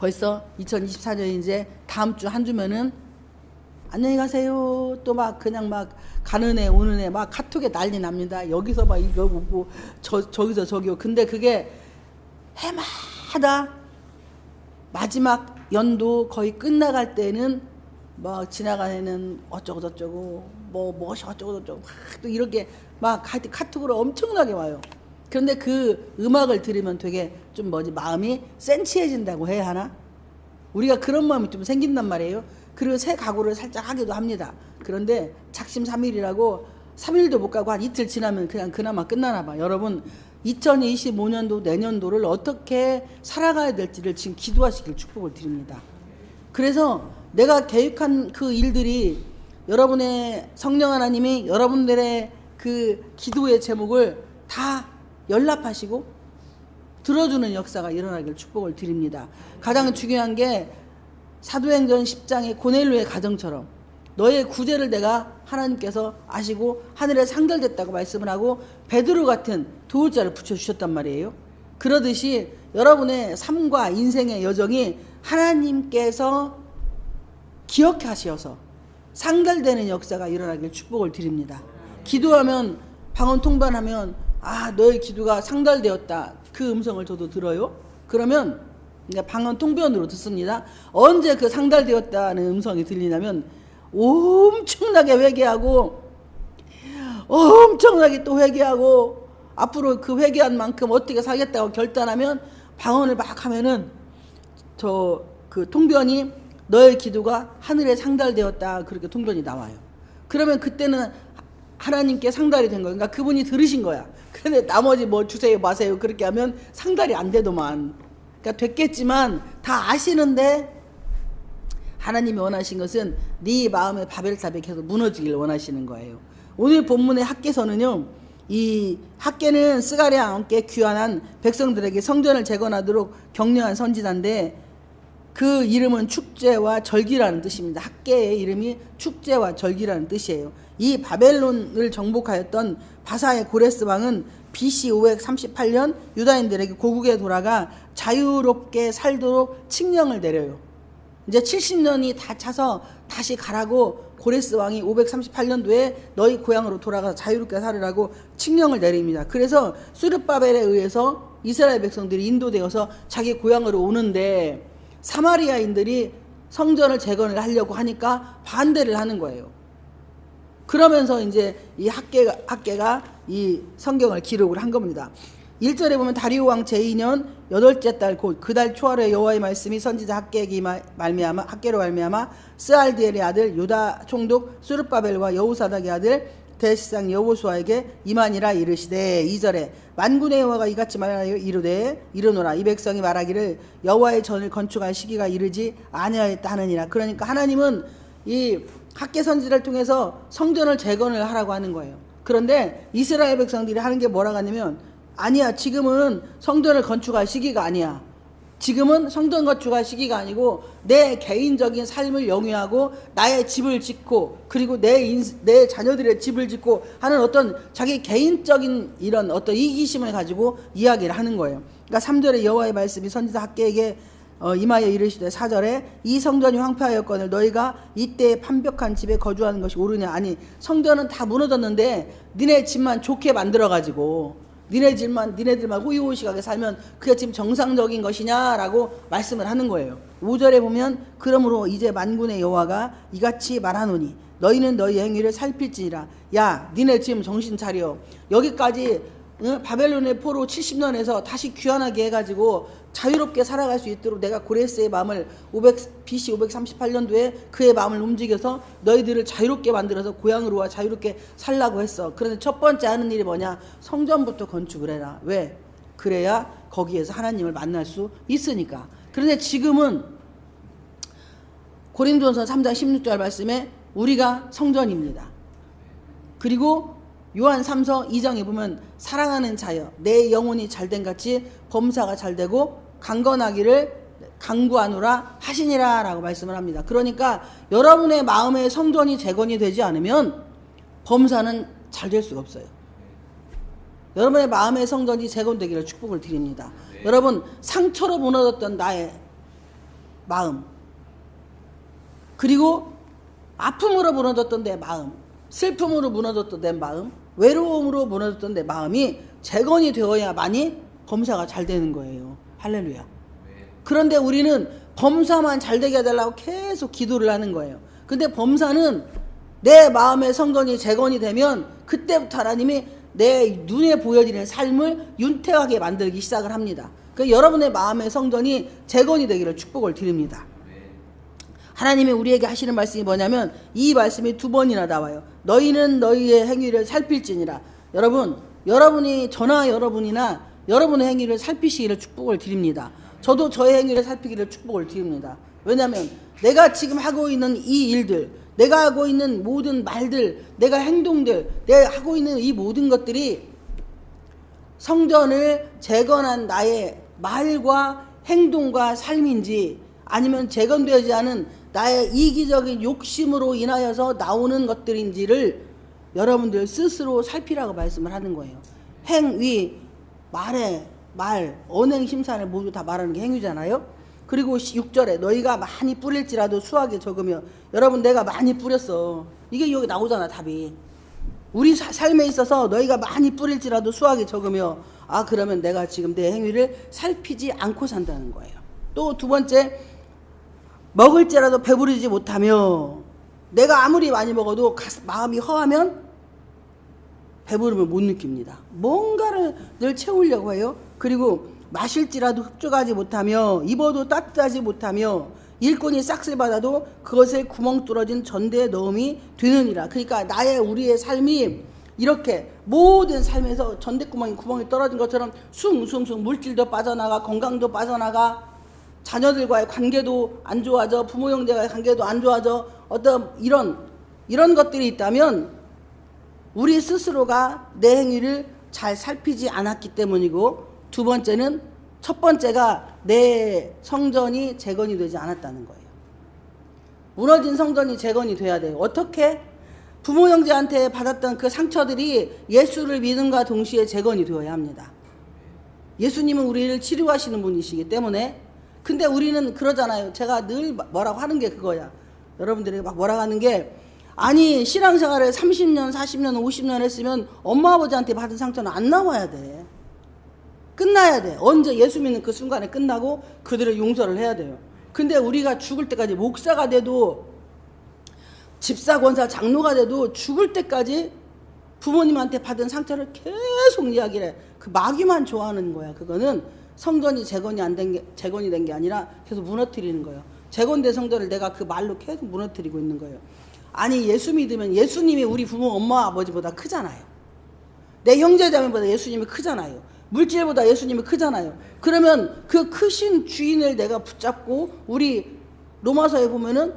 벌써 2024년이 이제 다음 주 한 주면은 안녕히 가세요. 또 막 그냥 막 가는 애 오는 애 막 카톡에 난리 납니다. 여기서 막 이거 보고 저기서 저기요. 근데 그게 해마다 마지막 연도 거의 끝나갈 때는 뭐 지나가는 애는 어쩌고 저쩌고 뭐엇이 어쩌고 저쩌고 막 또 이렇게 막 카톡으로 엄청나게 와요. 그런데 그 음악을 들으면 되게 좀 마음이 센치해진다고 해야 하나? 우리가 그런 마음이 좀 생긴단 말이에요. 그리고 새 각오를 살짝 하기도 합니다. 그런데 작심 3일이라고 3일도 못 가고 한 이틀 지나면 그냥 그나마 끝나나 봐. 여러분 2025년도 내년도를 어떻게 살아가야 될지를 지금 기도하시길 축복을 드립니다. 그래서 내가 계획한 그 일들이 여러분의 성령 하나님이 여러분들의 그 기도의 제목을 다 연락하시고 들어주는 역사가 일어나길 축복을 드립니다. 가장 중요한 게 사도행전 10장의 고넬료의 가정처럼 너의 구제를 내가 하나님께서 아시고 하늘에 상달됐다고 말씀을 하고 베드로 같은 도울 자를 붙여주셨단 말이에요. 그러듯이 여러분의 삶과 인생의 여정이 하나님께서 기억하셔서 상달되는 역사가 일어나길 축복을 드립니다. 기도하면 방언 통반하면 너의 기도가 상달되었다. 그 음성을 저도 들어요. 그러면 방언 통변으로 듣습니다. 언제 그 상달되었다는 음성이 들리냐면 엄청나게 회개하고 엄청나게 또 회개하고 앞으로 그 회개한 만큼 어떻게 살겠다고 결단하면 방언을 막 하면은 그 통변이 너의 기도가 하늘에 상달되었다. 그렇게 통변이 나와요. 그러면 그때는 하나님께 상달이 된 거예요. 그러니까 그분이 들으신 거야. 그런데 나머지 뭐 주세요 마세요 그렇게 하면 상달이 안 되더만. 그러니까 됐겠지만 다 아시는데 하나님이 원하신 것은 네 마음의 바벨탑이 계속 무너지길 원하시는 거예요. 오늘 본문의 학개서는요. 이 학개는 스가랴와 함께 귀환한 백성들에게 성전을 재건하도록 격려한 선지자인데 그 이름은 축제와 절기라는 뜻입니다. 학개의 이름이 축제와 절기라는 뜻이에요. 이 바벨론을 정복하였던 바사의 고레스 왕은 BC 538년 유다인들에게 고국에 돌아가 자유롭게 살도록 칙령을 내려요. 이제 70년이 다 차서 다시 가라고 고레스 왕이 538년도에 너희 고향으로 돌아가서 자유롭게 살으라고 칙령을 내립니다. 그래서 수르바벨에 의해서 이스라엘 백성들이 인도되어서 자기 고향으로 오는데 사마리아인들이 성전을 재건을 하려고 하니까 반대를 하는 거예요. 그러면서 이제 이 학개가 이 성경을 기록을 한 겁니다. 1절에 보면 다리오 왕 제2년 8째 달 곧 그 달 초하루에 여호와의 말씀이 선지자 학개로 말미암아 스알디엘의 아들 유다 총독 수르바벨과 여호사닥의 아들 대시상 여호수아에게 이만이라 이르시되 2절에 만군의 여호와가 이같이 말하여 이르노라 이 백성이 말하기를 여호와의 전을 건축할 시기가 이르지 아니하였다 하느니라. 그러니까 하나님은 이 학개 선지자를 통해서 성전을 재건을 하라고 하는 거예요. 그런데 이스라엘 백성들이 하는 게 뭐라고 하냐면 아니야 지금은 성전을 건축할 시기가 아니야. 지금은 성전 건축할 시기가 아니고 내 개인적인 삶을 영위하고 나의 집을 짓고 그리고 내 자녀들의 집을 짓고 하는 어떤 자기 개인적인 이런 어떤 이기심을 가지고 이야기를 하는 거예요. 그러니까 3절에 여호와의 말씀이 선지자 학개에게 임하여 이르시되 4절에 이 성전이 황폐하였거늘 너희가 이때 판벽한 집에 거주하는 것이 옳으냐. 아니 성전은 다 무너졌는데 니네 집만 좋게 만들어가지고 니네들만 호의호식하게 살면 그게 지금 정상적인 것이냐라고 말씀을 하는 거예요. 5절에 보면 그러므로 이제 만군의 여호와가 이같이 말하노니 너희는 너희 행위를 살필지니라. 야 니네 지금 정신 차려. 여기까지 바벨론의 포로 70년에서 다시 귀환하게 해가지고 자유롭게 살아갈 수 있도록 내가 고레스의 마음을 BC 538년도에 그의 마음을 움직여서 너희들을 자유롭게 만들어서 고향으로 와 자유롭게 살라고 했어. 그런데 첫 번째 하는 일이 뭐냐? 성전부터 건축을 해라. 왜? 그래야 거기에서 하나님을 만날 수 있으니까. 그런데 지금은 고린도전서 3장 16절 말씀에 우리가 성전입니다. 그리고 요한 3서 2장에 보면 사랑하는 자여 내 영혼이 잘된 같이 범사가 잘되고 강건하기를 강구하노라 하시니라 라고 말씀을 합니다. 그러니까 여러분의 마음의 성전이 재건이 되지 않으면 범사는 잘 될 수가 없어요. 여러분의 마음의 성전이 재건되기를 축복을 드립니다. 여러분 상처로 무너졌던 나의 마음, 그리고 아픔으로 무너졌던 내 마음, 슬픔으로 무너졌던 내 마음, 외로움으로 무너졌던 내 마음이 재건이 되어야만이 범사가 잘 되는 거예요. 할렐루야. 그런데 우리는 범사만 잘 되게 해달라고 계속 기도를 하는 거예요. 근데 범사는 내 마음의 성전이 재건이 되면 그때부터 하나님이 내 눈에 보여지는 삶을 윤택하게 만들기 시작을 합니다. 그러니까 여러분의 마음의 성전이 재건이 되기를 축복을 드립니다. 하나님이 우리에게 하시는 말씀이 뭐냐면 이 말씀이 2번이나 나와요. 너희는 너희의 행위를 살필지니라. 여러분이 저나 여러분이나 여러분의 행위를 살피시기를 축복을 드립니다. 저도 저의 행위를 살피기를 축복을 드립니다. 왜냐하면 내가 지금 하고 있는 이 일들, 내가 하고 있는 모든 말들, 내가 행동들, 내가 하고 있는 이 모든 것들이 성전을 재건한 나의 말과 행동과 삶인지 아니면 재건되지 않은 나의 이기적인 욕심으로 인하여서 나오는 것들인지를 여러분들 스스로 살피라고 말씀을 하는 거예요. 행위, 말, 언행, 심산을 모두 다 말하는 게 행위잖아요. 그리고 6절에 너희가 많이 뿌릴지라도 수확이 적으며, 여러분 내가 많이 뿌렸어. 이게 여기 나오잖아, 답이. 우리 삶에 있어서 너희가 많이 뿌릴지라도 수확이 적으며, 그러면 내가 지금 내 행위를 살피지 않고 산다는 거예요. 또 2번째, 먹을지라도 배부르지 못하며, 내가 아무리 많이 먹어도 마음이 허하면 배부름을 못 느낍니다. 뭔가를 늘 채우려고 해요. 그리고 마실지라도 흡족하지 못하며, 입어도 따뜻하지 못하며, 일꾼이 싹쓸 받아도 그것에 구멍 뚫어진 전대에 넣음이 되느니라. 그러니까 우리의 삶이 이렇게 모든 삶에서 구멍이 떨어진 것처럼 숭숭숭 물질도 빠져나가, 건강도 빠져나가, 자녀들과의 관계도 안 좋아져, 부모 형제와의 관계도 안 좋아져, 어떤 이런 것들이 있다면 우리 스스로가 내 행위를 잘 살피지 않았기 때문이고, 2번째는 첫 번째가 내 성전이 재건이 되지 않았다는 거예요. 무너진 성전이 재건이 돼야 돼요. 어떻게? 부모 형제한테 받았던 그 상처들이 예수를 믿음과 동시에 재건이 되어야 합니다. 예수님은 우리를 치료하시는 분이시기 때문에. 근데 우리는 그러잖아요. 제가 늘 뭐라고 하는 게 그거야. 여러분들이 막 뭐라고 하는 게, 아니 신앙생활을 30년 40년 50년 했으면 엄마 아버지한테 받은 상처는 안 나와야 돼. 끝나야 돼. 언제 예수 믿는 그 순간에 끝나고 그들을 용서를 해야 돼요. 근데 우리가 죽을 때까지, 목사가 돼도 집사 권사 장로가 돼도 죽을 때까지 부모님한테 받은 상처를 계속 이야기를 해. 그 마귀만 좋아하는 거야. 그거는 성전이 재건이 된 게 아니라 계속 무너뜨리는 거예요. 재건된 성전을 내가 그 말로 계속 무너뜨리고 있는 거예요. 아니 예수 믿으면 예수님이 우리 부모 엄마 아버지보다 크잖아요. 내 형제자매보다 예수님이 크잖아요. 물질보다 예수님이 크잖아요. 그러면 그 크신 주인을 내가 붙잡고, 우리 로마서에 보면은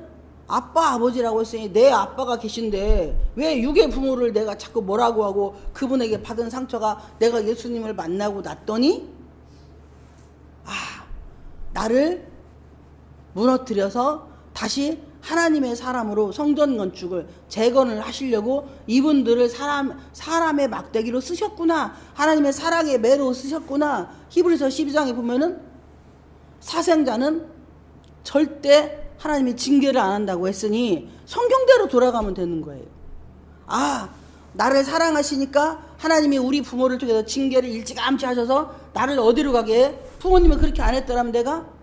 아빠 아버지라고 했으니 내 아빠가 계신데 왜 육의 부모를 내가 자꾸 뭐라고 하고, 그분에게 받은 상처가 내가 예수님을 만나고 났더니 나를 무너뜨려서 다시 하나님의 사람으로 성전 건축을 재건을 하시려고 이분들을 사람의 막대기로 쓰셨구나, 하나님의 사랑의 매로 쓰셨구나. 히브리서 12장에 보면은 사생자는 절대 하나님이 징계를 안 한다고 했으니 성경대로 돌아가면 되는 거예요. 나를 사랑하시니까 하나님이 우리 부모를 통해서 징계를 일찌감치 하셔서 나를 어디로 가게 해? 부모님은 그렇게 안 했더라면 내가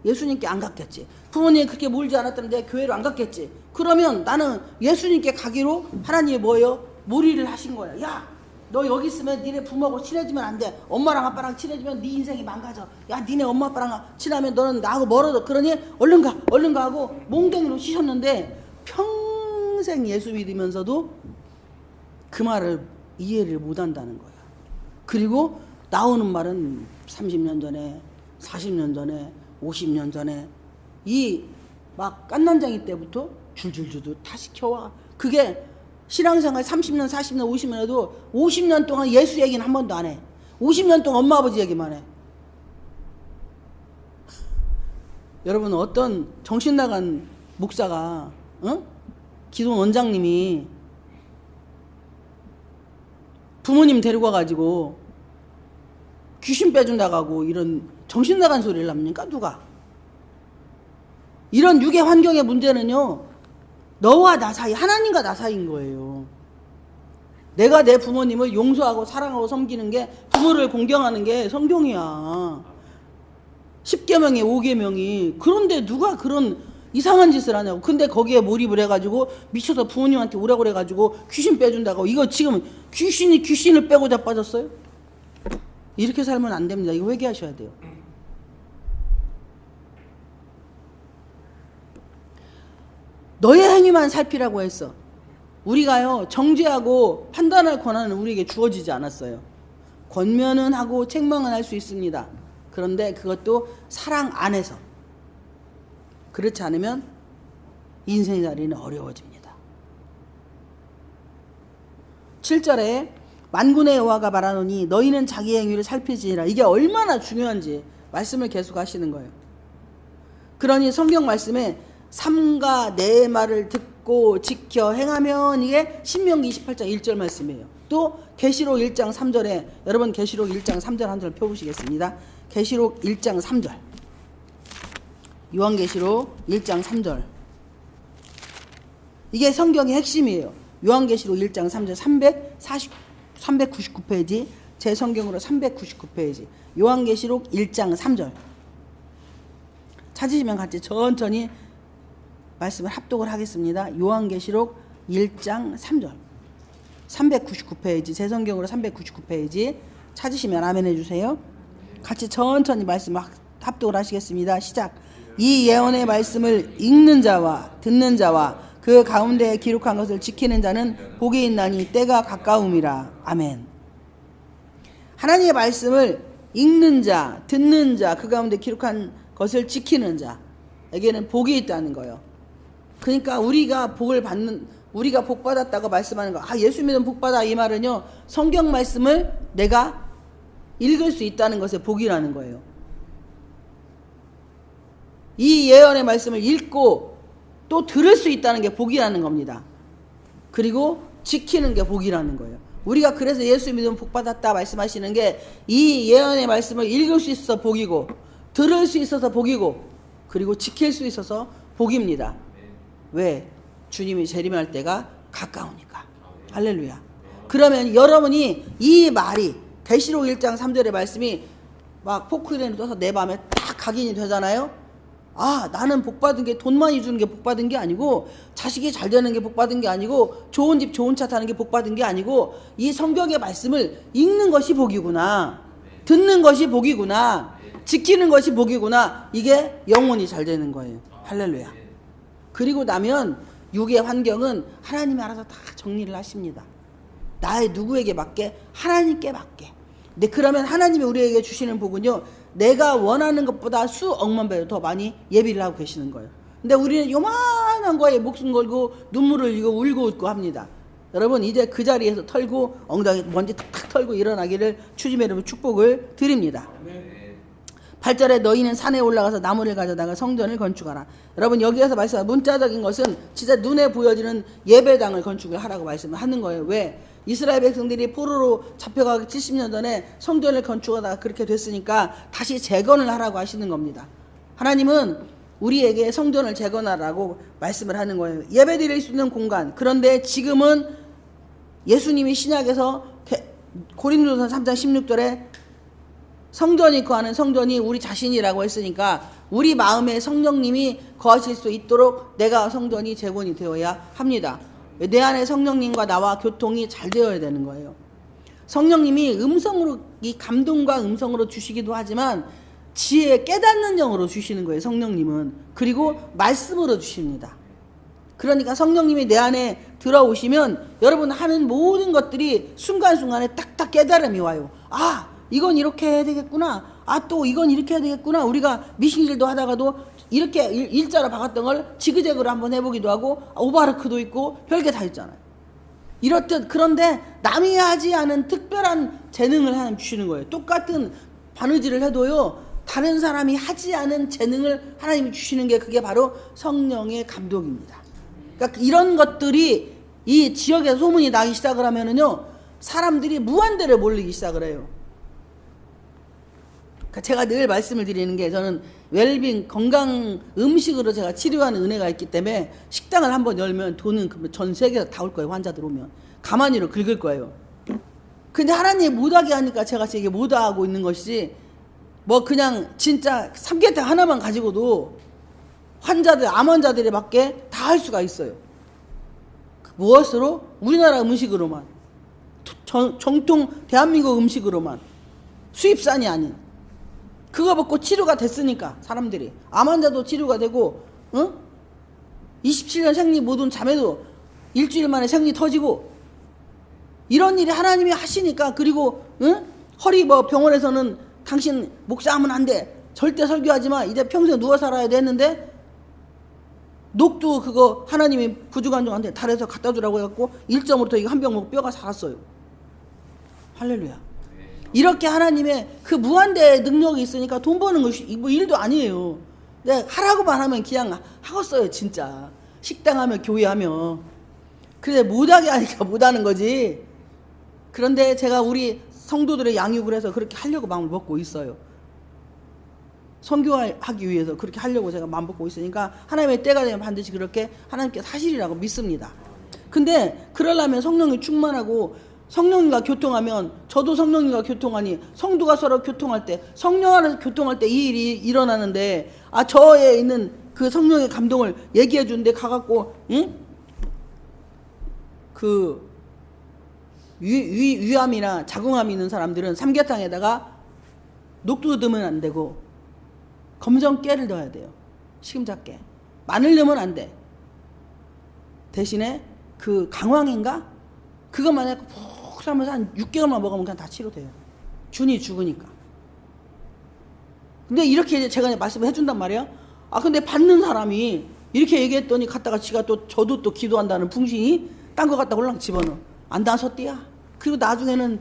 예수님께 안 갔겠지. 부모님이 그렇게 몰지 않았다면 내가 교회로 안 갔겠지. 그러면 나는 예수님께 가기로 하나님이 뭐예요? 몰이를 하신 거야. 야, 너 여기 있으면 니네 부모하고 친해지면 안 돼. 엄마랑 아빠랑 친해지면 네 인생이 망가져. 야, 니네 엄마 아빠랑 친하면 너는 나하고 멀어져. 그러니 얼른 가 하고 몽둥이로 치셨는데, 평생 예수 믿으면서도 그 말을 이해를 못 한다는 거야. 그리고 나오는 말은 30년 전에, 40년 전에, 50년 전에, 이 막 깐난쟁이 때부터 줄줄줄 다 시켜와. 그게 신앙생활 30년 40년 50년 해도 50년 동안 예수 얘기는 한 번도 안 해. 50년 동안 엄마 아버지 얘기만 해. 여러분, 어떤 정신 나간 목사가, 기존 원장님이 부모님 데리고 와가지고 귀신 빼준다고 이런 정신 나간 소리를 합니까? 누가? 이런 육의 환경의 문제는요, 너와 나 사이, 하나님과 나 사이인 거예요. 내가 내 부모님을 용서하고 사랑하고 섬기는 게, 부모를 공경하는 게 성경이야. 10계명에 5계명이. 그런데 누가 그런 이상한 짓을 하냐고. 근데 거기에 몰입을 해가지고 미쳐서 부모님한테 오라고 그래가지고 귀신 빼준다고. 이거 지금 귀신을 빼고자 빠졌어요? 이렇게 살면 안 됩니다. 이거 회개하셔야 돼요. 너의 행위만 살피라고 했어. 우리가요, 정죄하고 판단할 권한은 우리에게 주어지지 않았어요. 권면은 하고 책망은 할 수 있습니다. 그런데 그것도 사랑 안에서. 그렇지 않으면 인생살이는 어려워집니다. 7절에 만군의 여호와가 말하노니 너희는 자기 행위를 살피지니라. 이게 얼마나 중요한지 말씀을 계속 하시는 거예요. 그러니 성경 말씀에 삼가 내 말을 듣고 지켜 행하면, 이게 신명기 28장 1절 말씀이에요. 또 계시록 1장 3절에, 여러분 계시록 1장 3절 한 절 펴보시겠습니다. 계시록 1장 3절, 요한계시록 1장 3절, 이게 성경의 핵심이에요. 요한계시록 1장 3절 399페이지, 제 성경으로 399페이지, 요한계시록 1장 3절 찾으시면 같이 천천히 말씀을 합독을 하겠습니다. 요한계시록 1장 3절 399페이지, 제 성경으로 399페이지 찾으시면 아멘 해주세요. 같이 천천히 말씀을 합독을 하시겠습니다. 시작. 이 예언의 말씀을 읽는 자와 듣는 자와 그 가운데에 기록한 것을 지키는 자는 복이 있나니 때가 가까움이라. 아멘. 하나님의 말씀을 읽는 자, 듣는 자, 그 가운데 기록한 것을 지키는 자에게는 복이 있다는 거예요. 그러니까 우리가 복 받았다고 말씀하는 거, 예수 믿으면 복 받아, 이 말은요, 성경 말씀을 내가 읽을 수 있다는 것에 복이라는 거예요. 이 예언의 말씀을 읽고 또 들을 수 있다는 게 복이라는 겁니다. 그리고 지키는 게 복이라는 거예요. 우리가 그래서 예수 믿으면 복 받았다 말씀하시는 게, 이 예언의 말씀을 읽을 수 있어서 복이고, 들을 수 있어서 복이고, 그리고 지킬 수 있어서 복입니다. 왜? 주님이 재림할 때가 가까우니까. 할렐루야. 그러면 여러분이 이 말이, 계시록 1장 3절의 말씀이 막 포크레인을 떠서 내 마음에 딱 각인이 되잖아요. 나는 복 받은 게, 돈 많이 주는 게 복 받은 게 아니고, 자식이 잘 되는 게 복 받은 게 아니고, 좋은 집 좋은 차 타는 게 복 받은 게 아니고, 이 성경의 말씀을 읽는 것이 복이구나, 듣는 것이 복이구나, 지키는 것이 복이구나, 이게 영혼이 잘 되는 거예요. 할렐루야. 그리고 나면 육의 환경은 하나님이 알아서 다 정리를 하십니다. 나의 누구에게 맞게? 하나님께 맞게. 근데 그러면 하나님이 우리에게 주시는 복은요, 내가 원하는 것보다 수억만 배로 더 많이 예비를 하고 계시는 거예요. 근데 우리는 요만한 거에 목숨 걸고 눈물을 흘리고 울고 웃고 합니다. 여러분, 이제 그 자리에서 털고 엉덩이 먼지 탁탁 털고 일어나기를 주님의 이름으로 축복을 드립니다. 8절에 너희는 산에 올라가서 나무를 가져다가 성전을 건축하라. 여러분, 여기에서 말씀하는 문자적인 것은 진짜 눈에 보여지는 예배당을 건축을 하라고 말씀을 하는 거예요. 왜? 이스라엘 백성들이 포로로 잡혀가기 70년 전에 성전을 건축하다가 그렇게 됐으니까 다시 재건을 하라고 하시는 겁니다. 하나님은 우리에게 성전을 재건하라고 말씀을 하는 거예요. 예배 드릴 수 있는 공간. 그런데 지금은 예수님이 신약에서 고린도전서 3장 16절에 성전이 거하는 성전이 우리 자신이라고 했으니까, 우리 마음에 성령님이 거하실 수 있도록 내가 성전이 재건이 되어야 합니다. 내 안에 성령님과 나와 교통이 잘 되어야 되는 거예요. 성령님이 음성으로, 이 감동과 음성으로 주시기도 하지만 지혜, 깨닫는 영으로 주시는 거예요. 성령님은. 그리고 말씀으로 주십니다. 그러니까 성령님이 내 안에 들어오시면 여러분 하는 모든 것들이 순간순간에 딱딱 깨달음이 와요. 이건 이렇게 해야 되겠구나. 또 이건 이렇게 해야 되겠구나. 우리가 미싱질도 하다가도 이렇게 일자로 박았던 걸 지그재그로 한번 해보기도 하고, 오바르크도 있고 별게 다 있잖아요. 이렇듯, 그런데 남이 하지 않은 특별한 재능을 하나님 주시는 거예요. 똑같은 바느질을 해도요, 다른 사람이 하지 않은 재능을 하나님이 주시는 게, 그게 바로 성령의 감동입니다. 그러니까 이런 것들이 이 지역에 소문이 나기 시작을 하면은요, 사람들이 무한대로 몰리기 시작을 해요. 제가 늘 말씀을 드리는 게 저는 웰빙 건강 음식으로 제가 치료하는 은혜가 있기 때문에 식당을 한번 열면 돈은 전 세계에서 다 올 거예요. 환자들 오면 가만히로 긁을 거예요. 근데 하나님 못하게 하니까 제가 이게 못하고 있는 것이 뭐 그냥 진짜 삼계탕 하나만 가지고도 환자들 암 환자들이 밖에 다 할 수가 있어요. 무엇으로? 우리나라 음식으로만, 정통 대한민국 음식으로만, 수입산이 아닌 그거 먹고 치료가 됐으니까 사람들이 암 환자도 치료가 되고, 응? 27년 생리 못 온 자매도 일주일 만에 생리 터지고, 이런 일이 하나님이 하시니까. 그리고 응? 허리 뭐 병원에서는 당신 목사하면 안 돼, 절대 설교하지 마, 이제 평생 누워 살아야 되는데, 녹두 그거 하나님이 부주간종한테 달에서 갖다 주라고 해갖고 1.5로 이거 한 병 먹고 뼈가 살았어요. 할렐루야. 이렇게 하나님의 그 무한대의 능력이 있으니까 돈 버는 것이 뭐 일도 아니에요. 내가 하라고만 하면 그냥 하겠어요. 진짜 식당 하면 교회 하면. 그래 못하게 하니까 못하는 거지. 그런데 제가 우리 성도들의 양육을 해서 그렇게 하려고 마음을 먹고 있어요. 선교하기 위해서 그렇게 하려고 제가 마음 먹고 있으니까 하나님의 때가 되면 반드시 그렇게 하나님께서 하시리라고 믿습니다. 근데 그러려면 성령이 충만하고 성령님과 교통하면, 저도 성령님과 교통하니 성도가 서로 교통할 때, 성령 안에서 교통할 때 이 일이 일어나는데, 저에 있는 그 성령의 감동을 얘기해 주는데 가갖고 응? 그 위암이나 자궁암이 있는 사람들은 삼계탕에다가 녹두 넣으면 안 되고 검정깨를 넣어야 돼요. 식임자깨. 마늘 넣으면 안 돼. 대신에 그 강황인가? 그것만 해서 푹 삶아서 한 6개월만 먹으면 그냥 다 치료돼요. 준이 죽으니까. 근데 이렇게 제가 말씀을 해준단 말이에요. 근데 받는 사람이 이렇게 얘기했더니 갔다가 지가 또 저도 또 기도한다는 풍신이 딴 거 갖다 홀랑 집어넣어. 안 나섰디야. 그리고 나중에는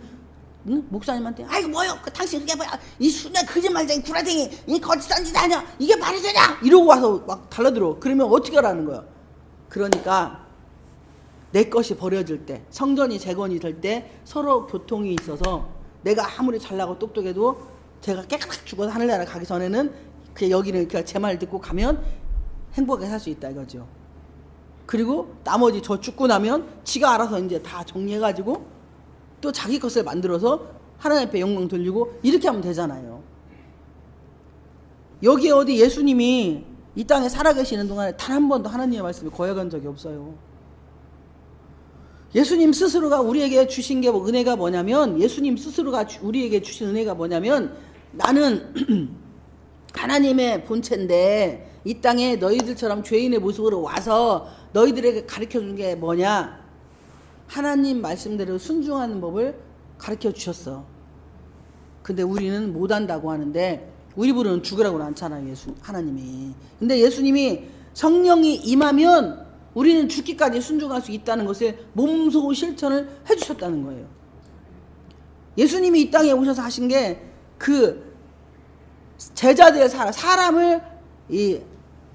응? 목사님한테 아이고 뭐요? 당신 그게 뭐야? 이 순간 거짓말쟁이 구라쟁이 이 거짓한 짓 아니야? 이게 말이 되냐? 이러고 와서 막 달라들어. 그러면 어떻게 하라는 거야? 그러니까 내 것이 버려질 때, 성전이 재건이 될 때 서로 교통이 있어서 내가 아무리 잘나고 똑똑해도 제가 깨끗하게 죽어서 하늘나라 가기 전에는 그 여기는 제 말 듣고 가면 행복하게 살 수 있다 이거죠. 그리고 나머지 저 죽고 나면 지가 알아서 이제 다 정리해가지고 또 자기 것을 만들어서 하나님 앞에 영광 돌리고 이렇게 하면 되잖아요. 여기 어디 예수님이 이 땅에 살아계시는 동안에 단 한 번도 하나님의 말씀을 거역한 적이 없어요. 예수님 스스로가 우리에게 주신 게 은혜가 뭐냐면, 예수님 스스로가 우리에게 주신 은혜가 뭐냐면, 나는 하나님의 본체인데 이 땅에 너희들처럼 죄인의 모습으로 와서 너희들에게 가르쳐준 게 뭐냐? 하나님 말씀대로 순종하는 법을 가르쳐 주셨어. 근데 우리는 못한다고 하는데, 우리 부르는 죽으라고는 않잖아요, 하나님이. 근데 예수님이 성령이 임하면 우리는 죽기까지 순종할 수 있다는 것을 몸소 실천을 해주셨다는 거예요. 예수님이 이 땅에 오셔서 하신 게 그 제자들의 사람을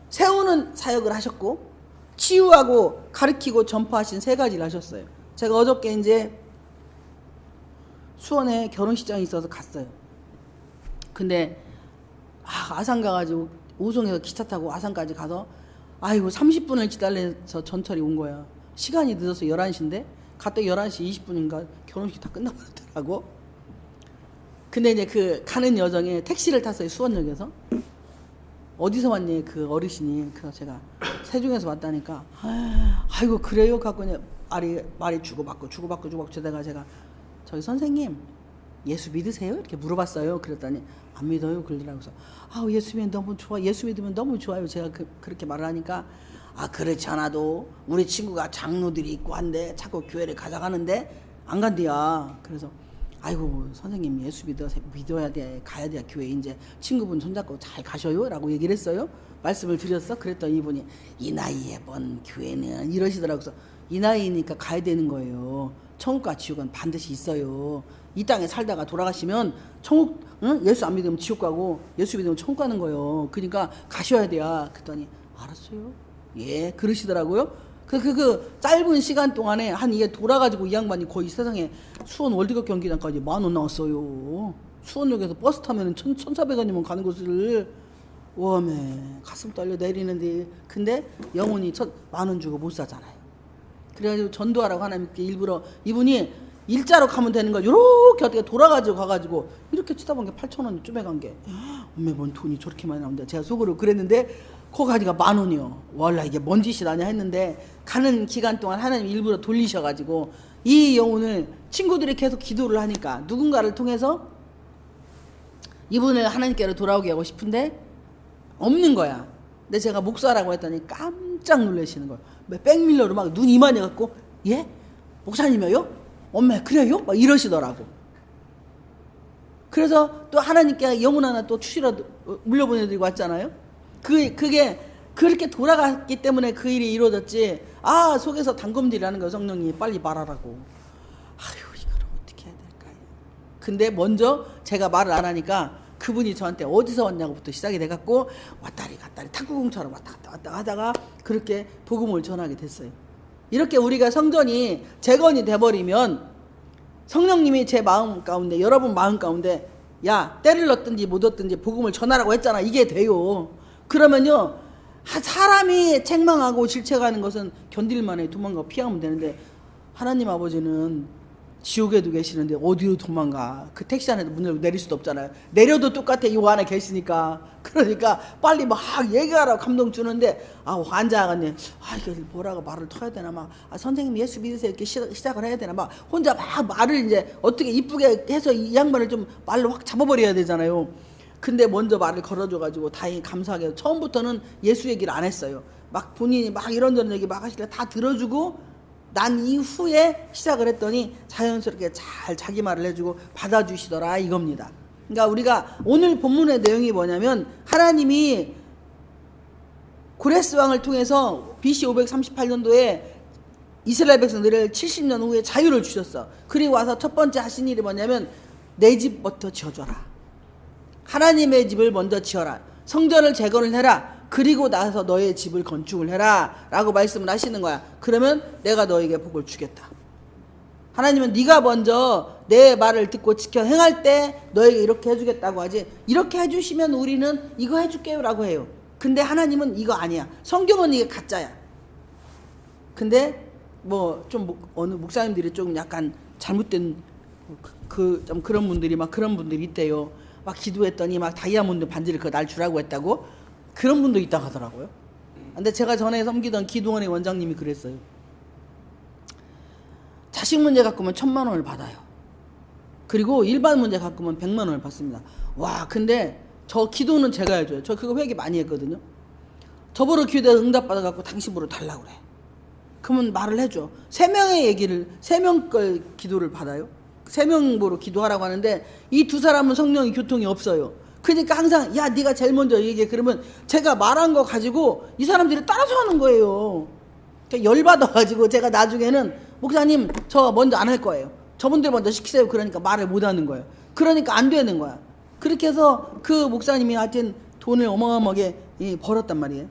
세우는 사역을 하셨고, 치유하고 가르치고 전파하신 3가지를 하셨어요. 제가 어저께 이제 수원에 결혼식장이 있어서 갔어요. 근데 아산 가가지고 오송에서 기차 타고 아산까지 가서 30분을 기다려서 전철이 온 거야. 시간이 늦어서 11시인데 갔더니 11시 20분인가 결혼식 다 끝나버렸더라고. 근데 이제 그 가는 여정에 택시를 탔어요. 수원역에서. 어디서 왔니? 그 어르신이. 그래서 제가 세종에서 왔다니까. 아이고 그래요? 갖고 그냥 말이 주고받고 저다가 제가 저희 선생님 예수 믿으세요? 이렇게 물어봤어요. 그랬더니 안 믿어요. 그러더라고요. 그래서 예수 믿으면 너무 좋아. 예수 믿으면 너무 좋아요. 제가 그렇게 말을 하니까 그렇지 않아도 우리 친구가 장로들이 있고 한데 자꾸 교회를 가져가는데 안 간대야. 그래서 아이고 선생님 예수 믿어야 돼. 가야 돼. 교회 이제 친구분 손잡고 잘 가셔요. 라고 얘기를 했어요. 말씀을 드렸어. 그랬더니 이분이 이 나이에 뭔 교회는 이러시더라고요. 그래서 이 나이니까 가야 되는 거예요. 천국과 지옥은 반드시 있어요. 이 땅에 살다가 돌아가시면 천국, 예수 안 믿으면 지옥 가고 예수 믿으면 천국 가는 거예요. 그러니까 가셔야 돼요. 그랬더니 알았어요. 예, 그러시더라고요. 그 짧은 시간 동안에 이게 돌아가지고 이 양반이 거의 세상에 수원 월드컵 경기장까지 10,000원 나왔어요. 수원역에서 버스 타면은 1,400원이면 가는 곳을 웜에 가슴 떨려 내리는데, 근데 영혼이 10,000원 주고 못 사잖아요. 그래가지고 전도하라고 하나님께 일부러, 이분이 일자로 가면 되는 걸 요렇게 어떻게 돌아가지고 가가지고 이렇게 치다 보니까 8,000원이 쯤에 간 게, 엄마 뭔 돈이 저렇게 많이 나온다. 제가 속으로 그랬는데 거 가지가 10,000원이요. 원래 이게 뭔 짓이라냐 했는데, 가는 기간 동안 하나님 일부러 돌리셔가지고 이 영혼을, 친구들이 계속 기도를 하니까 누군가를 통해서 이분을 하나님께로 돌아오게 하고 싶은데 없는 거야. 근데 제가 목사라고 했더니 깜짝 놀라시는 거예요. 백밀러로 막 눈 이만해갖고, 예? 목사님이요? 엄마 그래요? 막 이러시더라고. 그래서 또 하나님께 영혼 하나 또 추시러 물려보내드리고 왔잖아요. 그게 그렇게 돌아갔기 때문에 그 일이 이루어졌지. 아, 속에서 단검질하는 거예요. 성령님이 빨리 말하라고. 아유, 이걸 어떻게 해야 될까요? 근데 먼저 제가 말을 안 하니까 그분이 저한테 어디서 왔냐고부터 시작이 돼갖고 왔다리 갔다리 탁구공처럼 왔다 갔다 하다가 그렇게 복음을 전하게 됐어요. 이렇게 우리가 성전이 재건이 돼버리면 성령님이 제 마음 가운데, 여러분 마음 가운데, 야, 때를 얻든지 못 얻든지 복음을 전하라고 했잖아. 이게 돼요. 그러면요, 사람이 책망하고 질책하는 것은 견딜만해. 도망가 피하면 되는데, 하나님 아버지는 지옥에도 계시는데 어디로 도망가. 그 택시 안에도 문 열고 내릴 수도 없잖아요. 내려도 똑같아. 이 안에 계시니까. 그러니까 빨리 막 얘기하라고 감동 주는데, 아, 환장하겠네. 아, 이게 뭐라고 말을 터야 되나. 막, 아, 선생님 예수 믿으세요. 이렇게 시작을 해야 되나. 막 혼자 막 말을 이제 어떻게 이쁘게 해서 이 양반을 좀 말로 확 잡아버려야 되잖아요. 근데 먼저 말을 걸어줘가지고 다행히 감사하게 처음부터는 예수 얘기를 안 했어요. 막 본인이 막 이런저런 얘기 막 하시려 다 들어주고 난 이후에 시작을 했더니 자연스럽게 잘 자기 말을 해주고 받아주시더라, 이겁니다. 그러니까 우리가 오늘 본문의 내용이 뭐냐면, 하나님이 고레스 왕을 통해서 BC 538년도에 이스라엘 백성들을 70년 후에 자유를 주셨어. 그리고 와서 첫 번째 하신 일이 뭐냐면, 내 집부터 지어줘라. 하나님의 집을 먼저 지어라. 성전을 재건을 해라. 그리고 나서 너의 집을 건축을 해라 라고 말씀을 하시는 거야. 그러면 내가 너에게 복을 주겠다. 하나님은 네가 먼저 내 말을 듣고 지켜 행할 때 너에게 이렇게 해주겠다고 하지, 이렇게 해주시면 우리는 이거 해줄게요 라고 해요. 근데 하나님은 이거 아니야. 성경은 이게 가짜야. 근데 뭐 좀 어느 목사님들이 좀 약간 잘못된 좀 그런 분들이 막 그런 분들이 있대요. 막 기도했더니 막 다이아몬드 반지를 날 주라고 했다고. 그런 분도 있다고 하더라고요. 근데 제가 전에 섬기던 기도원의 원장님이 그랬어요. 자식 문제 갖고면 1,000,000원을 받아요. 그리고 일반 문제 갖고면 100,000원을 받습니다. 와, 근데 저 기도는 제가 해줘요. 저 그거 회개 많이 했거든요. 저보러 기도에 응답받아갖고 당신으로 달라고 그래. 그러면 말을 해줘. 3명 걸 기도를 받아요. 3명 보러 기도하라고 하는데 이 두 사람은 성령의 교통이 없어요. 그러니까 항상, 야, 네가 제일 먼저 얘기해. 그러면 제가 말한 거 가지고 이 사람들이 따라서 하는 거예요. 그러니까 열받아가지고 제가 나중에는, 목사님 저 먼저 안 할 거예요. 저분들 먼저 시키세요. 그러니까 말을 못 하는 거예요. 그러니까 안 되는 거야. 그렇게 해서 그 목사님이 하여튼 돈을 어마어마하게 벌었단 말이에요.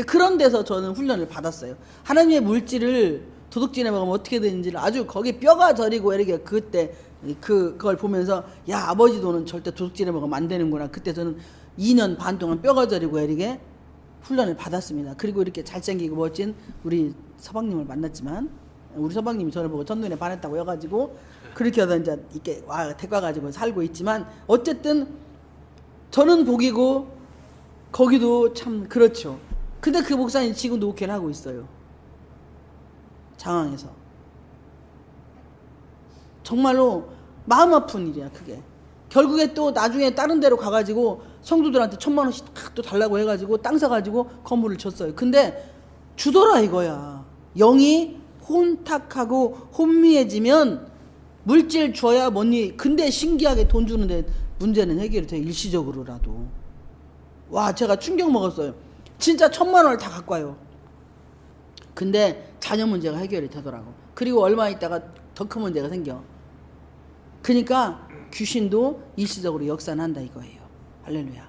그런 데서 저는 훈련을 받았어요. 하나님의 물질을 도둑질해 먹으면 어떻게 되는지를 아주 거기 뼈가 저리고 이렇게 그때 그걸 보면서, 야, 아버지 돈은 절대 도둑질해 먹으면 안 되는구나. 그때 저는 2년 반 동안 뼈가 저리고 이렇게 훈련을 받았습니다. 그리고 이렇게 잘생기고 멋진 우리 서방님을 만났지만, 우리 서방님이 저를 보고 첫눈에 반했다고 해가지고 그렇게 해서 이제 이렇게 데리고 와가지고 살고 있지만, 어쨌든 저는 복이고 거기도 참 그렇죠. 근데 그 목사님 지금도 옥회를 하고 있어요. 장항에서. 정말로 마음 아픈 일이야, 그게. 결국에 또 나중에 다른 데로 가가지고 성도들한테 1,000,000원씩 또 달라고 해가지고 땅 사가지고 건물을 쳤어요. 근데 주더라 이거야. 영이 혼탁하고 혼미해지면 물질 줘야 뭐니. 근데 신기하게 돈 주는데 문제는 해결이 돼, 일시적으로라도. 와, 제가 충격 먹었어요. 진짜 1,000,000원을 다 갖고 와요. 근데 자녀 문제가 해결이 되더라고. 그리고 얼마 있다가 더 큰 문제가 생겨. 그러니까 귀신도 일시적으로 역산한다 이거예요. 할렐루야.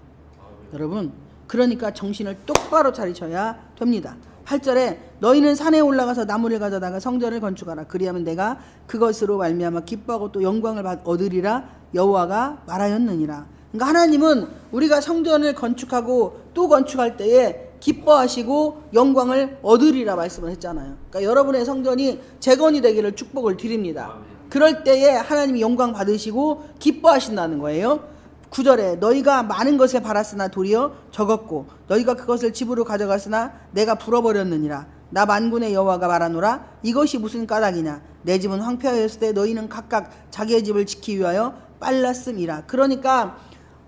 여러분, 그러니까 정신을 똑바로 차리셔야 됩니다. 8절에 너희는 산에 올라가서 나무를 가져다가 성전을 건축하라. 그리하면 내가 그것으로 말미암아 기뻐하고 또 영광을 얻으리라 여호와가 말하였느니라. 그러니까 하나님은 우리가 성전을 건축하고 또 건축할 때에 기뻐하시고 영광을 얻으리라 말씀을 했잖아요. 그러니까 여러분의 성전이 재건이 되기를 축복을 드립니다. 그럴 때에 하나님이 영광 받으시고 기뻐하신다는 거예요. 9절에 너희가 많은 것을 바랐으나 도리어 적었고 너희가 그것을 집으로 가져갔으나 내가 불어버렸느니라. 나 만군의 여호와가 말하노라. 이것이 무슨 까닭이냐. 내 집은 황폐하였을 때 너희는 각각 자기의 집을 지키기 위하여 빨랐음이라. 그러니까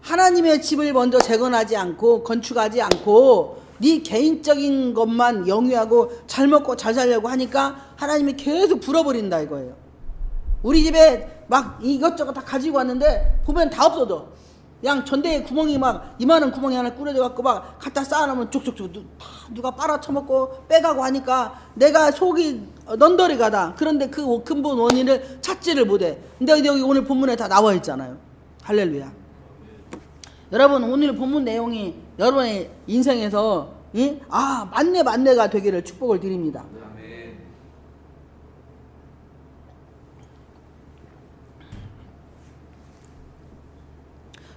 하나님의 집을 먼저 재건하지 않고 건축하지 않고 네 개인적인 것만 영위하고 잘 먹고 잘 살려고 하니까 하나님이 계속 불어버린다 이거예요. 우리 집에 막 이것저것 다 가지고 왔는데 보면 다 없어져. 그냥 전대에 구멍이 막 이만한 구멍이 하나 꾸려져 갖고 막 갖다 쌓아놓으면 족족족 누가 빨아쳐먹고 빼가고 하니까 내가 속이 넌더리가다. 그런데 그 근본 원인을 찾지를 못해. 근데 여기 오늘 본문에 다 나와 있잖아요. 할렐루야. 여러분 오늘 본문 내용이 여러분의 인생에서 만내가 되기를 축복을 드립니다.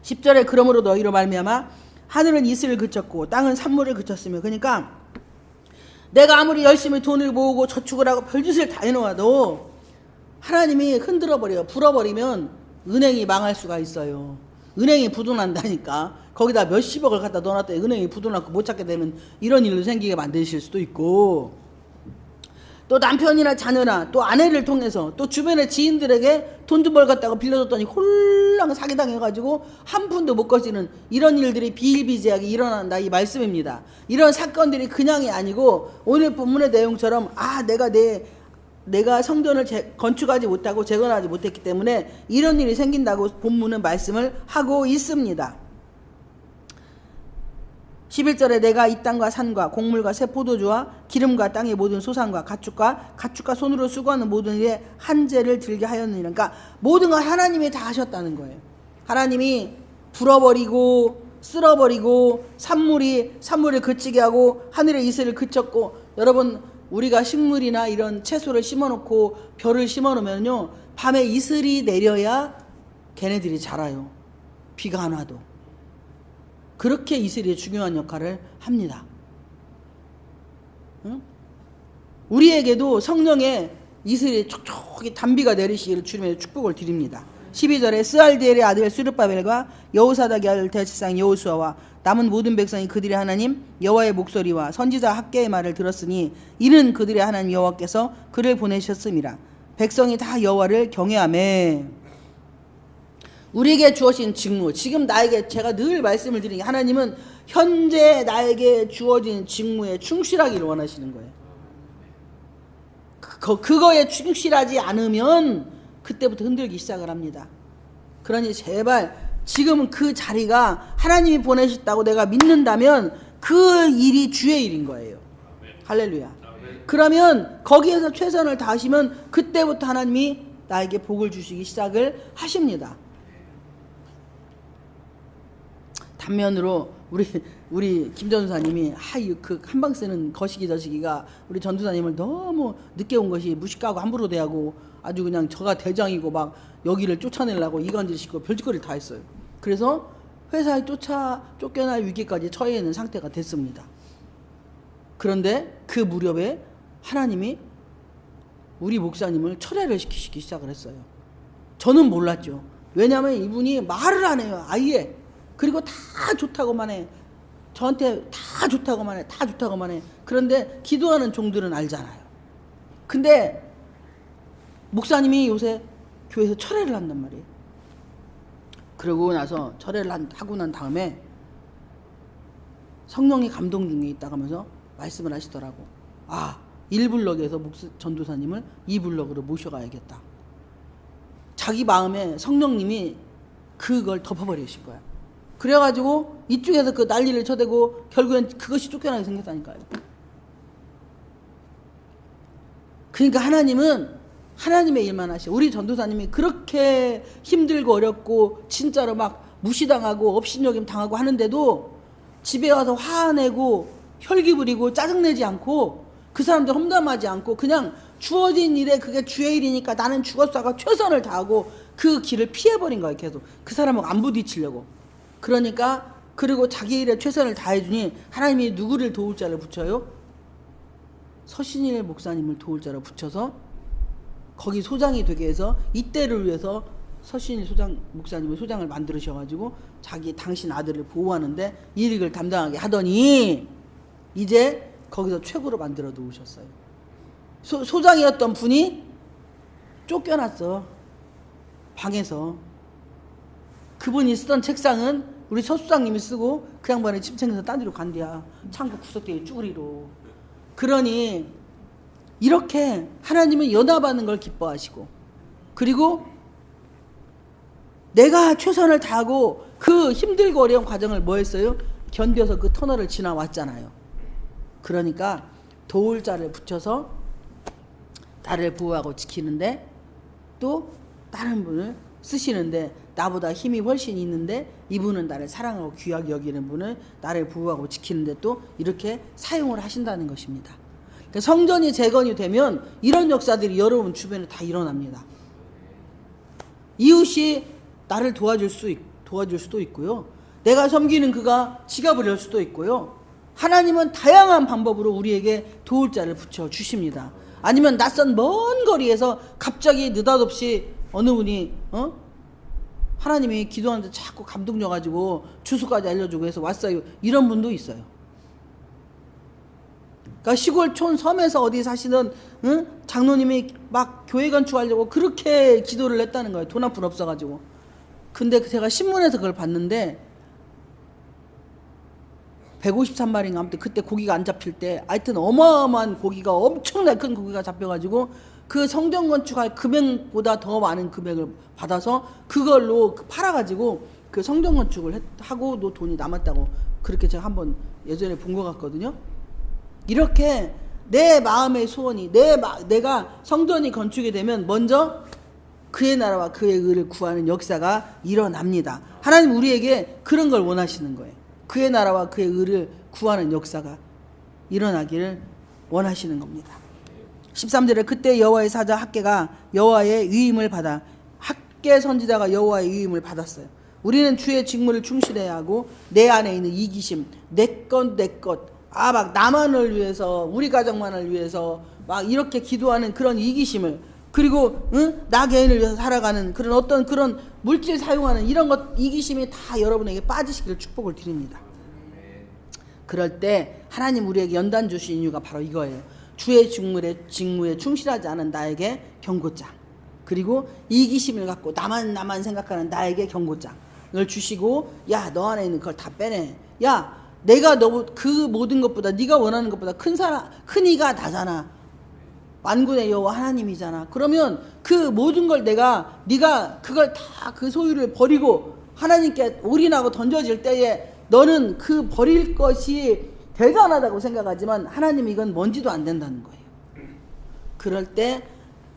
10절에 그러므로 너희로 말미암아 하늘은 이슬을 그쳤고 땅은 산물을 그쳤으며. 그러니까 내가 아무리 열심히 돈을 모으고 저축을 하고 별짓을 다 해놓아도 하나님이 흔들어버려요. 불어버리면 은행이 망할 수가 있어요. 은행이 부도난다니까. 거기다 몇십억을 갖다 넣어놨더니 은행이 부도나고 못 찾게 되면 이런 일도 생기게 만드실 수도 있고, 또 남편이나 자녀나 또 아내를 통해서 또 주변의 지인들에게 돈 좀 벌겠다고 빌려줬더니 홀랑 사기당해가지고 한 푼도 못 거시는 이런 일들이 비일비재하게 일어난다 이 말씀입니다. 이런 사건들이 그냥이 아니고 오늘 본문의 내용처럼 내가 성전을 건축하지 못하고 재건하지 못했기 때문에 이런 일이 생긴다고 본문은 말씀을 하고 있습니다. 11절에 내가 이 땅과 산과 곡물과 새 포도주와 기름과 땅의 모든 소산과 가축과 손으로 수고하는 모든 일에 한재를 들게 하였느니라. 그러니까 모든 걸 하나님이 다 하셨다는 거예요. 하나님이 불어버리고 쓸어버리고 산물을 그치게 하고 하늘의 이슬을 그쳤고. 여러분 우리가 식물이나 이런 채소를 심어놓고 벼를 심어놓으면요 밤에 이슬이 내려야 걔네들이 자라요. 비가 안 와도. 그렇게 이슬이 중요한 역할을 합니다. 응? 우리에게도 성령의 이슬이 촉촉히 단비가 내리시기를 주님의 축복을 드립니다. 12절에 스알디엘의 아들 스룹바벨과 여호사닥의 아들 대제사장 여호수아와 남은 모든 백성이 그들의 하나님 여호와의 목소리와 선지자 학개의 말을 들었으니 이는 그들의 하나님 여호와께서 그를 보내셨음이라. 백성이 다 여호와를 경외하매. 우리에게 주어진 직무, 지금 나에게 제가 늘 말씀을 드리는 게 하나님은 현재 나에게 주어진 직무에 충실하기를 원하시는 거예요. 그거에 충실하지 않으면 그때부터 흔들기 시작을 합니다. 그러니 제발 지금 그 자리가 하나님이 보내셨다고 내가 믿는다면 그 일이 주의 일인 거예요. 할렐루야. 그러면 거기에서 최선을 다하시면 그때부터 하나님이 나에게 복을 주시기 시작을 하십니다. 단면으로 우리 김 전도사님이 그 한방 쓰는 거시기 저시기가 우리 전도사님을 너무 늦게 온 것이 무식하고 함부로 대하고 아주 그냥 저가 대장이고 막 여기를 쫓아내려고 이간질 시키고 별짓거리를 다 했어요. 그래서 회사에 쫓겨날 위기까지 처해 있는 상태가 됐습니다. 그런데 그 무렵에 하나님이 우리 목사님을 철회를 시키기 시작을 했어요. 저는 몰랐죠. 왜냐하면 이분이 말을 안 해요. 아예. 그리고 다 좋다고만 해. 저한테 다 좋다고만 해. 다 좋다고만 해. 그런데 기도하는 종들은 알잖아요. 근데 목사님이 요새 교회에서 철회를 한단 말이에요. 그러고 나서 철회를 하고 난 다음에 성령이 감동 중에 있다고 하면서 말씀을 하시더라고. 1블럭에서 전도사님을 2블럭으로 모셔가야겠다. 자기 마음에 성령님이 그걸 덮어버리신 거야. 그래가지고 이쪽에서 그 난리를 쳐대고 결국엔 그것이 쫓겨나게 생겼다니까요. 그러니까 하나님은 하나님의 일만 하시고 우리 전도사님이 그렇게 힘들고 어렵고 진짜로 막 무시당하고 업신여김 당하고 하는데도 집에 와서 화내고 혈기 부리고 짜증내지 않고 그 사람들 험담하지 않고 그냥 주어진 일에 그게 주의 일이니까 나는 죽었어 하고 최선을 다하고 그 길을 피해버린 거예요. 계속 그 사람하고 안 부딪히려고. 그러니까 그리고 자기 일에 최선을 다해주니 하나님이 누구를 도울 자를 붙여요? 서신일 목사님을 도울 자를 붙여서 거기 소장이 되게 해서 이때를 위해서 서신일 목사님을 소장을 만들으셔가지고 당신 아들을 보호하는데 일을 담당하게 하더니 이제 거기서 최고로 만들어 놓으셨어요. 소장이었던 분이 쫓겨났어. 방에서. 그분이 쓰던 책상은 우리 서수장님이 쓰고 그 양반이 침생해서 딴 데로 간대야. 창고 구석대에 쭈그리로. 그러니 이렇게 하나님은 연합하는 걸 기뻐하시고 그리고 내가 최선을 다하고 그 힘들고 어려운 과정을 뭐 했어요? 견뎌서 그 터널을 지나왔잖아요. 그러니까 도울 자를 붙여서 나를 보호하고 지키는데 또 다른 분을 쓰시는데 나보다 힘이 훨씬 있는데 이분은 나를 사랑하고 귀하게 여기는 분을 나를 보호하고 지키는데 또 이렇게 사용을 하신다는 것입니다. 그러니까 성전이 재건이 되면 이런 역사들이 여러분 주변에 다 일어납니다. 이웃이 나를 도와줄 수도 있고요. 내가 섬기는 그가 지갑을 열 수도 있고요. 하나님은 다양한 방법으로 우리에게 도울 자를 붙여 주십니다. 아니면 낯선 먼 거리에서 갑자기 느닷없이 어느 분이 하나님이 기도하는데 자꾸 감동져가지고 주소까지 알려주고 해서 왔어요. 이런 분도 있어요. 그러니까 시골촌 섬에서 어디 사시던 장로님이 막 교회 건축하려고 그렇게 기도를 했다는 거예요. 돈 한 푼 없어가지고. 근데 제가 신문에서 그걸 봤는데 153마리인가 아무튼 그때 고기가 안 잡힐 때 하여튼 어마어마한 고기가 엄청나게 큰 고기가 잡혀가지고 그 성전 건축할 금액보다 더 많은 금액을 받아서 그걸로 팔아가지고 그 성전 건축을 하고도 돈이 남았다고 그렇게 제가 한번 예전에 본 것 같거든요. 이렇게 내 마음의 소원이 내가 성전이 건축이 되면 먼저 그의 나라와 그의 의를 구하는 역사가 일어납니다. 하나님 우리에게 그런 걸 원하시는 거예요. 그의 나라와 그의 의를 구하는 역사가 일어나기를 원하시는 겁니다. 13절에 그때 여호와의 사자 학개가 여호와의 위임을 받아 학개 선지자가 여호와의 위임을 받았어요. 우리는 주의 직무를 충실해야 하고 내 안에 있는 이기심 내 것 막 나만을 위해서 우리 가정만을 위해서 막 이렇게 기도하는 그런 이기심을 그리고 나 개인을 위해서 살아가는 그런 어떤 그런 물질 사용하는 이런 것 이기심이 다 여러분에게 빠지시기를 축복을 드립니다. 그럴 때 하나님 우리에게 연단 주신 이유가 바로 이거예요. 주의 직무에 충실하지 않은 나에게 경고장 그리고 이기심을 갖고 나만 생각하는 나에게 경고장을 주시고 야 너 안에 있는 그걸 다 빼내. 야 내가 그 모든 것보다 네가 원하는 것보다 큰 이가 나잖아. 만군의 여호와 하나님이잖아. 그러면 그 모든 걸 네가 그걸 다 그 소유를 버리고 하나님께 올인하고 던져질 때에 너는 그 버릴 것이 대단하다고 생각하지만 하나님이 이건 뭔지도 안 된다는 거예요. 그럴 때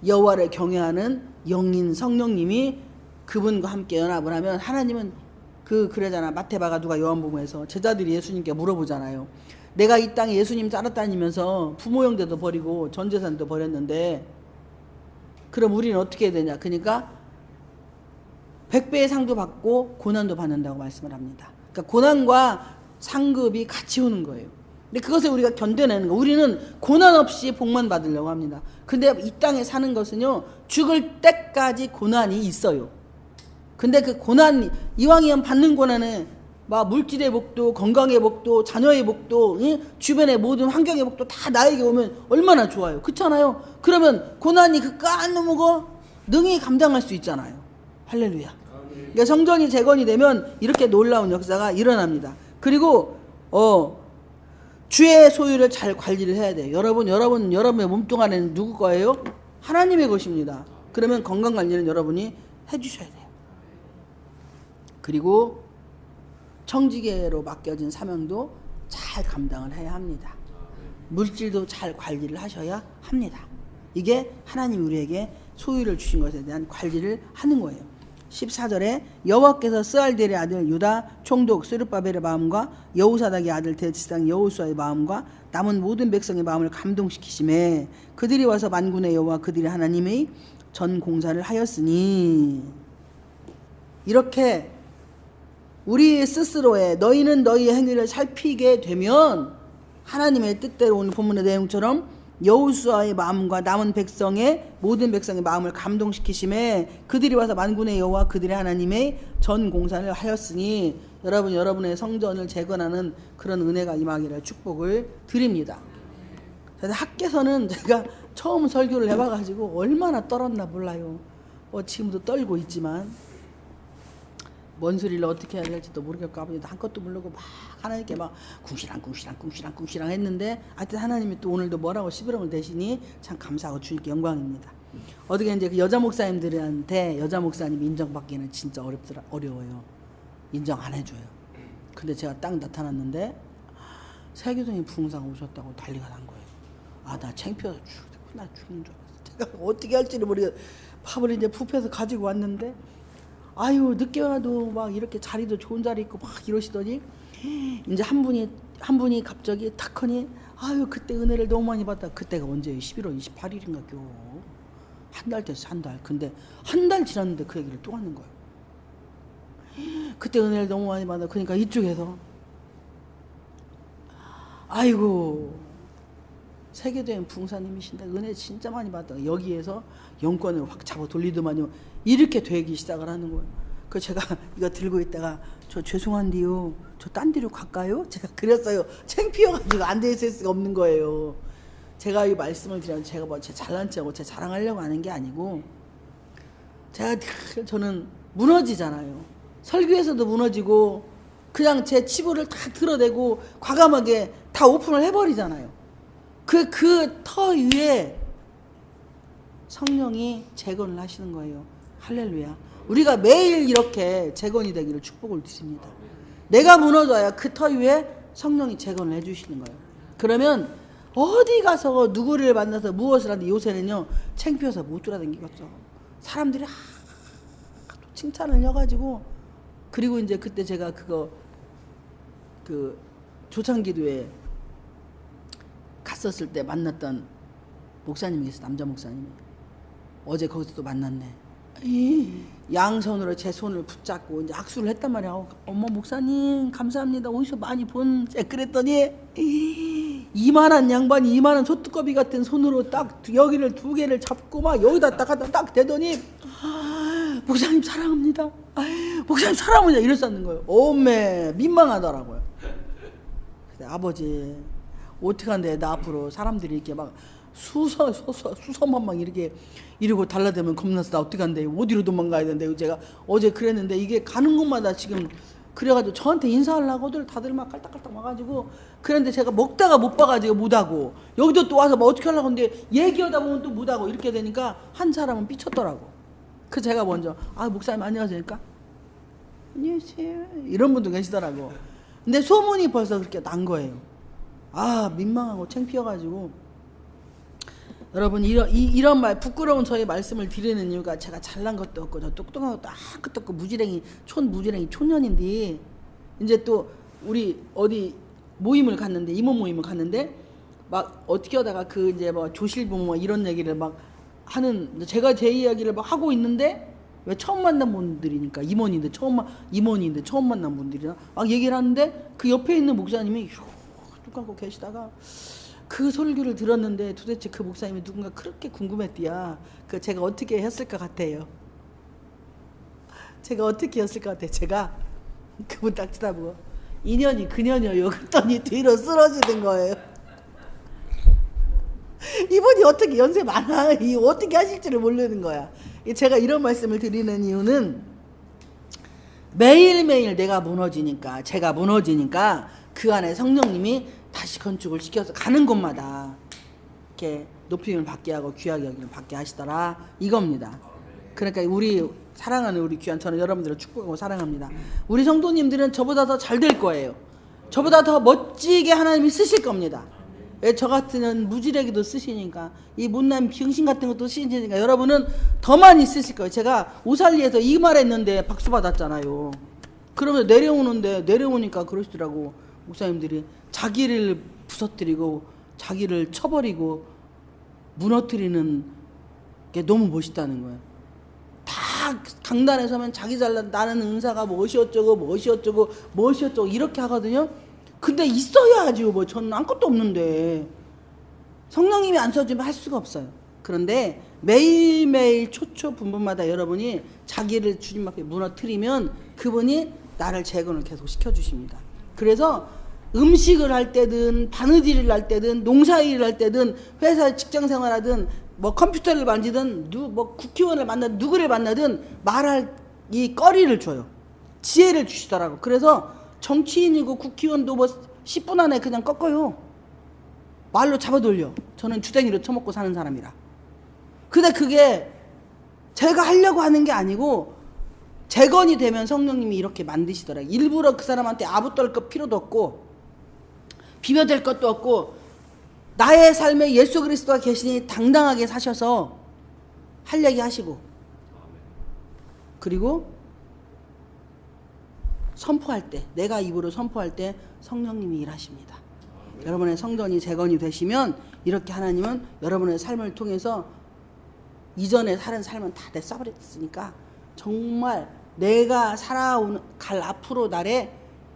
여호와를 경외하는 영인 성령님이 그분과 함께 연합을 하면 하나님은 그러잖아. 마태바가 누가 요한복음에서 제자들이 예수님께 물어보잖아요. 내가 이 땅에 예수님 따라다니면서 부모 형제도 버리고 전 재산도 버렸는데 그럼 우리는 어떻게 해야 되냐. 그러니까 100배의 상도 받고 고난도 받는다고 말씀을 합니다. 그러니까 고난과 상급이 같이 오는 거예요. 근데 그것을 우리가 견뎌내는 거. 우리는 고난 없이 복만 받으려고 합니다. 근데 이 땅에 사는 것은요. 죽을 때까지 고난이 있어요. 근데 그 고난 이왕이면 받는 고난은 막 물질의 복도 건강의 복도 자녀의 복도 주변의 모든 환경의 복도 다 나에게 오면 얼마나 좋아요. 그렇잖아요. 그러면 고난이 까누무고 능히 감당할 수 있잖아요. 할렐루야. 그러니까 성전이 재건이 되면 이렇게 놀라운 역사가 일어납니다. 그리고 주의 소유를 잘 관리를 해야 돼요. 여러분의 몸뚱 안에는 누구 거예요? 하나님의 것입니다. 그러면 건강관리는 여러분이 해주셔야 돼요. 그리고 청지계로 맡겨진 사명도 잘 감당을 해야 합니다. 물질도 잘 관리를 하셔야 합니다. 이게 하나님 우리에게 소유를 주신 것에 대한 관리를 하는 거예요. 14절에 여호와께서 스알델의 아들 유다 총독 스룹바벨의 마음과 여호사닥의 아들 대지상 여호수아의 마음과 남은 모든 백성의 마음을 감동시키심에 그들이 와서 만군의 여호와 그들의 하나님의 전 공사를 하였으니. 이렇게 우리 스스로의 너희는 너희의 행위를 살피게 되면 하나님의 뜻대로 오늘 본문의 내용처럼 여호수아의 마음과 남은 백성의 모든 백성의 마음을 감동시키심에 그들이 와서 만군의 여호와 그들의 하나님의 전 공사를 하였으니 여러분의 성전을 재건하는 그런 은혜가 임하기를 축복을 드립니다. 그래서 학교에서는 제가 처음 설교를 해봐가지고 얼마나 떨었나 몰라요. 지금도 떨고 있지만 뭔 소리를 어떻게 해야 될지도 모르겠고 아버지도 한 것도 모르고 막 하나님께 막 궁시랑 했는데 하여튼 하나님이 또 오늘도 뭐라고 시비렁을 대시니 참 감사하고 주님께 영광입니다. 어떻게 이제 그 여자 목사님들한테 여자 목사님 인정받기는 진짜 어려워요. 인정 안 해줘요. 근데 제가 딱 나타났는데 세교동이 부흥사가 오셨다고 난리가 난 거예요. 나 창피해서 나 죽는 줄 알았어. 제가 어떻게 할지를 모르겠어요. 밥을 이제 뷔페에서 가지고 왔는데 아유 늦게 와도 막 이렇게 자리도 좋은 자리 있고 막 이러시더니 이제 한 분이 갑자기 탁 하니 아유 그때 은혜를 너무 많이 받다. 그때가 언제예요? 11월 28일인가 한 달 됐어. 한 달. 근데 한 달 지났는데 그 얘기를 또 하는 거예요. 그때 은혜를 너무 많이 받아. 그러니까 이쪽에서 아이고 세계대행 부흥사님이신데 은혜 진짜 많이 받다. 여기에서 영권을 확 잡아 돌리더만요. 이렇게 되기 시작을 하는 거예요. 그래서 제가 이거 들고 있다가 저 죄송한데요. 저 딴 데로 갈까요? 제가 그랬어요. 창피해가지고 안 돼 있을 수가 없는 거예요. 제가 이 말씀을 드리면 제가 뭐 제 잘난 척하고 제 자랑하려고 하는 게 아니고 저는 무너지잖아요. 설교에서도 무너지고 그냥 제 치부를 다 드러내고 과감하게 다 오픈을 해버리잖아요. 그 터 위에 성령이 재건을 하시는 거예요. 할렐루야. 우리가 매일 이렇게 재건이 되기를 축복을 드립니다. 내가 무너져야 그 터 위에 성령이 재건을 해주시는 거예요. 그러면 어디 가서 누구를 만나서 무엇을 하는데 요새는요 창피해서 못 돌아다니겠어. 사람들이 칭찬을 해가지고 그리고 이제 그때 제가 그 조창기도에 갔었을 때 만났던 목사님이 있어요. 남자 목사님이. 어제 거기서 또 만났네. 양손으로 제 손을 붙잡고 이제 악수를 했단 말이야. 어머 목사님 감사합니다. 어디서 많이 본 그랬더니 이만한 양반이 이만한 소뚜껑이 같은 손으로 딱 여기를 두 개를 잡고 막 여기다 딱 대더니 목사님 사랑합니다. 목사님 사랑합니다. 이랬었는 거예요. 어메 민망하더라고요. 근데 아버지 어떡한데 나 앞으로 사람들이 이렇게 막 수서만 막 이렇게 이러고 달라대면 겁나서 나 어떡한데 어디로 도망가야 되는데 제가 어제 그랬는데 이게 가는 곳마다 지금 그래가지고 저한테 인사하려고들 다들 막 깔딱깔딱 와가지고 그런데 제가 먹다가 못 봐가지고 못하고 여기도 또 와서 뭐 어떻게 하려고 하는데 얘기하다 보면 또 못하고 이렇게 되니까 한 사람은 삐쳤더라고. 그 제가 먼저 목사님 안녕하십니까? 안녕하세요. 이런 분도 계시더라고. 근데 소문이 벌써 그렇게 난 거예요. 민망하고 창피해가지고 여러분 이런 말 부끄러운 저의 말씀을 드리는 이유가 제가 잘난 것도 없고 저 똑똑한 것도 아무것도 없고 무지랭이 초년인데 이제 또 우리 어디 모임을 갔는데 이모 모임을 갔는데 막 어떻게 하다가 그 이제 뭐 조실부 뭐 이런 얘기를 막 하는 제가 제 이야기를 막 하고 있는데 왜 처음 만난 분들이니까 이모니인데 처음 만난 분들이나 막 얘기를 하는데 그 옆에 있는 목사님이 뚝 감고 계시다가 그 설교를 들었는데 도대체 그 목사님이 누군가 그렇게 궁금했디야. 제가 어떻게 했을 것 같아요? 제가 어떻게 했을 것 같아요? 제가 그분 딱 쳐다보고 인연이 그년이요 그랬더니 뒤로 쓰러지는 거예요. 이분이 어떻게 연세 많아 어떻게 하실지를 모르는 거야. 제가 이런 말씀을 드리는 이유는 매일매일 제가 무너지니까 그 안에 성령님이 다시 건축을 시켜서 가는 곳마다 이렇게 높임을 받게 하고 귀하게 여김을 받게 하시더라 이겁니다. 그러니까 우리 사랑하는 우리 귀한 저는 여러분들을 축복하고 사랑합니다. 우리 성도님들은 저보다 더 잘 될 거예요. 저보다 더 멋지게 하나님이 쓰실 겁니다. 왜 저 같은 무지레기도 쓰시니까 이 못난 병신 같은 것도 쓰시니까 여러분은 더 많이 쓰실 거예요. 제가 오살리에서 이 말했는데 박수 받았잖아요. 그러면 내려오니까 그러시더라고. 목사님들이 자기를 부서뜨리고 자기를 쳐버리고 무너뜨리는 게 너무 멋있다는 거예요. 다 강단에 서면 자기 잘난 나는 은사가 무엇이 어쩌고 이렇게 하거든요. 근데 있어야죠. 뭐 저는 아무것도 없는데 성령님이 안 써주면 할 수가 없어요. 그런데 매일매일 초초분분마다 여러분이 자기를 주님 앞에 무너뜨리면 그분이 나를 재건을 계속 시켜주십니다. 그래서 음식을 할 때든 바느질을 할 때든 농사일을 할 때든 회사 직장생활하든 뭐 컴퓨터를 만지든 뭐 국회의원을 만나든 누구를 만나든 말할 이 거리를 줘요. 지혜를 주시더라고. 그래서 정치인이고 국회의원도 뭐 10분 안에 그냥 꺾어요. 말로 잡아돌려. 저는 주댕이로 쳐먹고 사는 사람이라. 근데 그게 제가 하려고 하는 게 아니고 재건이 되면 성령님이 이렇게 만드시더라고요. 일부러 그 사람한테 아부떨 것 필요도 없고 비벼댈 것도 없고 나의 삶에 예수 그리스도가 계시니 당당하게 사셔서 할 얘기 하시고 그리고 선포할 때 내가 입으로 선포할 때 성령님이 일하십니다. 여러분의 성전이 재건이 되시면 이렇게 하나님은 여러분의 삶을 통해서 이전에 살은 삶은 다 써버렸으니까 정말 내가 갈 앞으로 날에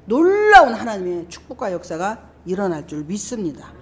놀라운 하나님의 축복과 역사가 일어날 줄 믿습니다.